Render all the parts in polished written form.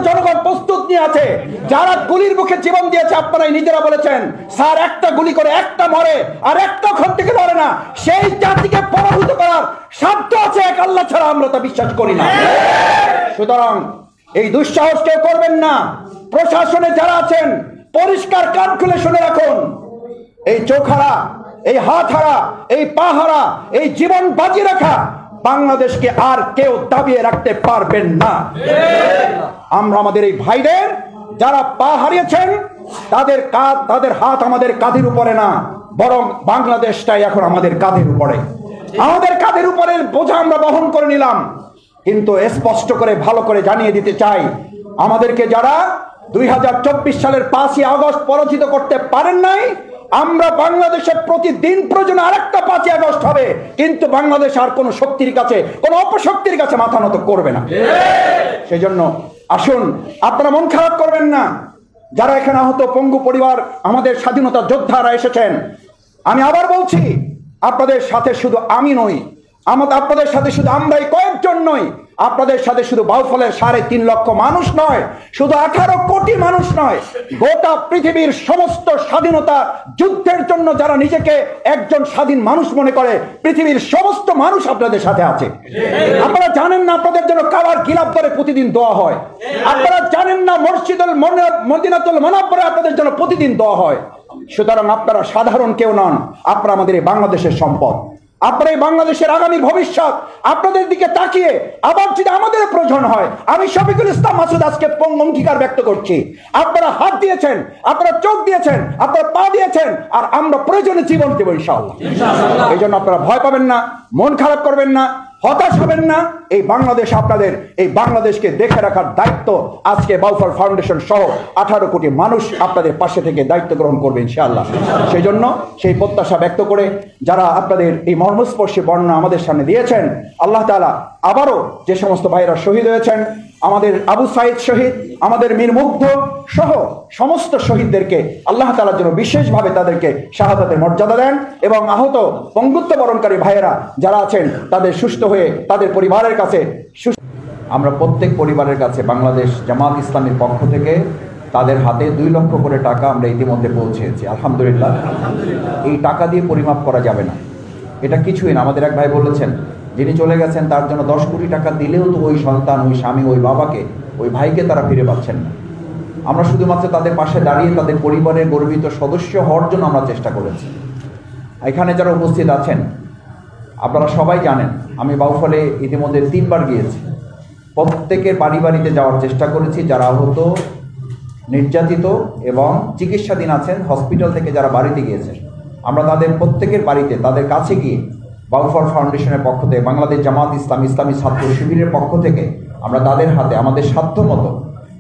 জনগণ প্রস্তুত নিয়ে আছে। যারা গুলির মুখে জীবন দিয়েছে, আপনারাই নিজেরা বলেছেন স্যার একটা গুলি করে একটা মরে আর একটা ওখান থেকে ধরে না, সেই জাতিকে পরাভূত করার সাধ্য আছে এক আল্লাহ ছাড়া, আমরা তা বিশ্বাস করি না। সুতরাং এই দুঃসাহস কেউ করবেন না। প্রশাসনে যারা আছেন পরিষ্কার কান খুলে শুনে রাখুন, এই চোখ হারা, এই হাত হারা, এই পা হারা, এই জীবন বাজি রাখা বাংলাদেশকে আর কেউ দাবিয়ে রাখতে পারবেন না। আমরা আমাদের এই ভাইদের যারা পা হারিয়েছেন তাদের হাত আমাদের কাঁধের উপরে না, বরং বাংলাদেশটাই এখন আমাদের কাঁধের উপরে। আমাদের কাঁধের উপরে বোঝা আমরা বহন করে নিলাম, কিন্তু স্পষ্ট করে ভালো করে জানিয়ে দিতে চাই, আমাদেরকে যারা 2024 সালের 5ই আগস্ট পরাজিত করতে পারেন নাই, আমরা বাংলাদেশের প্রতিদিন প্রয়োজনে আরেকটা 5ই আগস্ট হবে, কিন্তু বাংলাদেশ আর কোন শক্তির কাছে, কোন অপশক্তির কাছে মাথা নত করবে না। সেই জন্য আসুন, আপনারা মন খারাপ করবেন না। যারা এখানে আহত পঙ্গু পরিবার, আমাদের স্বাধীনতা যোদ্ধারা এসেছেন, আমি আবার বলছি, আপনাদের সাথে শুধু আমি নই, আপনাদের সাথে শুধু আমরাই কয়েকজন নই, আপনাদের সাথে শুধু বাউফলের 3.5 লক্ষ মানুষ নয়, শুধু 18 কোটি মানুষ নয়, গোটা পৃথিবীর সমস্ত স্বাধীনতা যুদ্ধের জন্য যারা নিজেকে একজন স্বাধীন মানুষ মনে করে, পৃথিবীর সমস্ত মানুষ আপনাদের সাথে আছে। আপনারা জানেন না আপনাদের জন্য কাবার গিলাফ করে প্রতিদিন দোয়া হয়? আপনারা জানেন না মদিনাতুল মুনাওয়ারায় আপনাদের জন্য প্রতিদিন দোয়া হয়? সুতরাং আপনারা সাধারণ কেউ নন, আপনারা আমাদের এই বাংলাদেশের সম্পদ, আপনারা এই বাংলাদেশের আগামী ভবিষ্যৎ। আপনাদের দিকে তাকিয়ে আবার যদি আমাদের প্রয়োজন হয়, আমি শফিকুল ইসলাম মাসুদ আজকে অঙ্গীকার ব্যক্ত করছি, আপনারা হাত দিয়েছেন, আপনারা চোখ দিয়েছেন, আপনারা পা দিয়েছেন, আর আমরা প্রয়োজনে জীবন দেব ইনশাআল্লাহ। এই জন্য আপনারা ভয় পাবেন না, মন খারাপ করবেন না, হতাশ হবেন না। এই বাংলাদেশ আপনাদের, এই বাংলাদেশকে দেখে রাখার দায়িত্ব আজকে বাউফল ফাউন্ডেশন সহ 18 কোটি মানুষ আপনাদের পাশে থেকে দায়িত্ব গ্রহণ করবে ইনশাআল্লাহ। সেই জন্য সেই প্রত্যাশা ব্যক্ত করে যারা আপনাদের এই মর্মস্পর্শী বর্ণনা আমাদের সামনে দিয়েছেন, আল্লাহ তাআলা আবারও যে সমস্ত ভাইরা শহীদ হয়েছেন, আমাদের আবু সাইদ শহীদ, আমাদের মীর মুগ্ধ সহ সমস্ত শহীদদেরকে আল্লাহ তাআলার জন্য বিশেষভাবে তাদেরকে শাহাদাতের মর্যাদা দেন, এবং আহত পঙ্গুত্ব বরণকারী ভাইয়েরা যারা আছেন তাদের সুস্থ হয়ে তাদের পরিবারের কাছে। আমরা প্রত্যেক পরিবারের কাছে বাংলাদেশ জামাত ইসলামীর পক্ষ থেকে তাদের হাতে 2 লক্ষ করে টাকা আমরা ইতিমধ্যে পৌঁছেছি, আলহামদুলিল্লাহ। এই টাকা দিয়ে পরিমাপ করা যাবে না, এটা কিছুই না। আমাদের এক ভাই বলেছেন, যিনি চলে গেছেন তার জন্য 10 কোটি টাকা দিলেও তো ওই সন্তান, ওই স্বামী, ওই বাবাকে, ওই ভাইকে তারা ফিরে পাচ্ছেন না। আমরা শুধুমাত্র তাদের পাশে দাঁড়িয়ে তাদের পরিবারের গর্বিত সদস্য হওয়ার জন্য আমরা চেষ্টা করেছি। এখানে যারা উপস্থিত আছেন আপনারা সবাই জানেন, আমি বাউফলে ইতিমধ্যে 3 বার গিয়েছি। প্রত্যেকের বাড়ি বাড়িতে যাওয়ার চেষ্টা করেছি, যারা আহত, নির্যাতিত এবং চিকিৎসাধীন আছেন, হসপিটাল থেকে যারা বাড়িতে গিয়েছেন, আমরা তাদের প্রত্যেকের বাড়িতে তাদের কাছে গিয়ে বাউফল ফাউন্ডেশনের পক্ষ থেকে, বাংলাদেশ জামাত ইসলামী ছাত্র শিবিরের পক্ষ থেকে আমরা তাদের হাতে আমাদের সাধ্য মতো,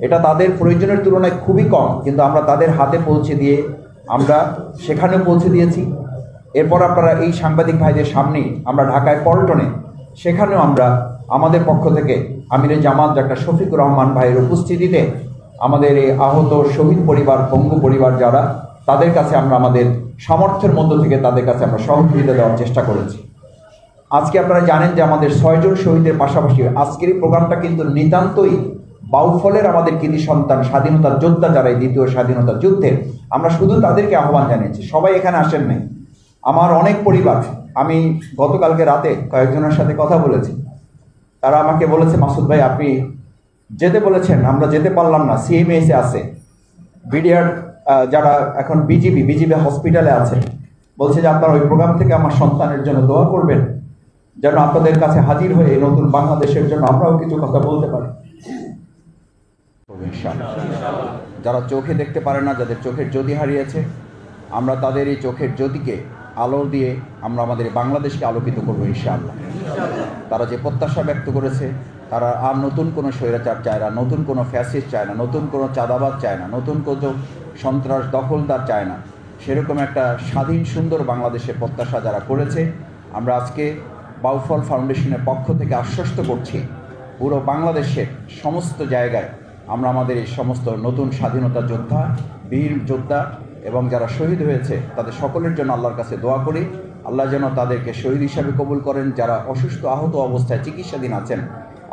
এটা তাদের প্রয়োজনের তুলনায় খুবই কম, কিন্তু আমরা তাদের হাতে পৌঁছে দিয়ে আমরা সেখানেও পৌঁছে দিয়েছি। এরপর আপনারা এই সাংবাদিক ভাইদের সামনে আমরা ঢাকায় পল্টনে, সেখানেও আমরা আমাদের পক্ষ থেকে আমিরে জামাত ডাক্তার শফিকুর রহমান ভাইয়ের উপস্থিতিতে আমাদের এই আহত শহীদ পরিবার, পঙ্গু পরিবার যারা, তাদের কাছে আমরা আমাদের সামর্থ্যের মধ্য থেকে তাদের কাছে আমরা সহযোগিতা দেওয়ার চেষ্টা করেছি। আজকে আপনারা জানেন যে আমাদের 6 জন শহীদের পাশাপাশি আজকের এই প্রোগ্রামটা কিন্তু নিতান্তই বাউফলের আমাদের কৃতি সন্তান, স্বাধীনতার যোদ্ধা যারা, এই দ্বিতীয় স্বাধীনতা যুদ্ধের, আমরা শুধু তাদেরকে আহ্বান জানিয়েছি। সবাই এখানে আসেন নাই, আমার অনেক পরিবার, আমি গতকালকে রাতে কয়েকজনের সাথে কথা বলেছি, তারা আমাকে বলেছে, মাসুদ ভাই আপনি যেতে বলেছেন, আমরা যেতে পারলাম না, সিএমএসে আছে, বিডিআর যারা এখন বিজিবি হসপিটালে আছে, বলছে যে আপনার ওই প্রোগ্রাম থেকে আমার সন্তানের জন্য দোয়া করবেন, যেন আপনাদের কাছে হাজির হয়ে নতুন বাংলাদেশের জন্য আমরাও কিছু কথা বলতে পারি। যারা চোখে দেখতে পারে না, যাদের চোখের জ্যোতি হারিয়েছে, আমরা তাদের এই চোখের জ্যোতিকে আলো দিয়ে আমরা আমাদের বাংলাদেশকে আলোকিত করবো ইনশাআল্লাহ। তারা যে প্রত্যাশা ব্যক্ত করেছে, তারা আর নতুন কোনো স্বৈরাচার চায় না, নতুন কোনো ফ্যাসিস্ট চায় না, নতুন কোনো চাঁদাবাজ চায় না, নতুন কোনো সন্ত্রাস দখলদার চায় না, সেরকম একটা স্বাধীন সুন্দর বাংলাদেশের প্রত্যাশা যারা করেছে, আমরা আজকে বাউফল ফাউন্ডেশনের পক্ষ থেকে আশ্বস্ত করছি, পুরো বাংলাদেশের সমস্ত জায়গায় আমরা আমাদের এই সমস্ত নতুন স্বাধীনতা যোদ্ধা, বীর যোদ্ধা এবং যারা শহীদ হয়েছে তাদের সকলের জন্য আল্লাহর কাছে দোয়া করি, আল্লাহ যেন তাদেরকে শহীদ হিসাবে কবুল করেন। যারা অসুস্থ আহত অবস্থায় চিকিৎসাধীন আছেন,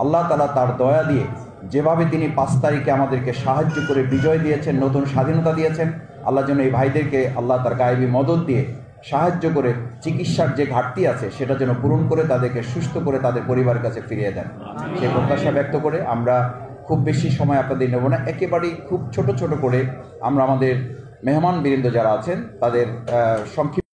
আল্লাহ তাআলা তার দয়া দিয়ে যেভাবে তিনি 5 তারিখে আমাদেরকে সাহায্য করে বিজয় দিয়েছেন, নতুন স্বাধীনতা দিয়েছেন, আল্লাহ যেন এই ভাইদেরকে আল্লাহ তার গায়েবী মদদ দিয়ে সাহায্য করে চিকিৎসার যে ঘাটতি আছে সেটা যেন পূরণ করে তাদেরকে সুস্থ করে তাদের পরিবারের কাছে ফিরিয়ে দেন, সেই প্রত্যাশা ব্যক্ত করে আমরা খুব বেশি সময় আপনাদের নেব না, একেবারেই খুব ছোট ছোট করে আমরা আমাদের মেহমান বীরেন্দ্র যারা আছেন তাদের সংক্ষিপ্ত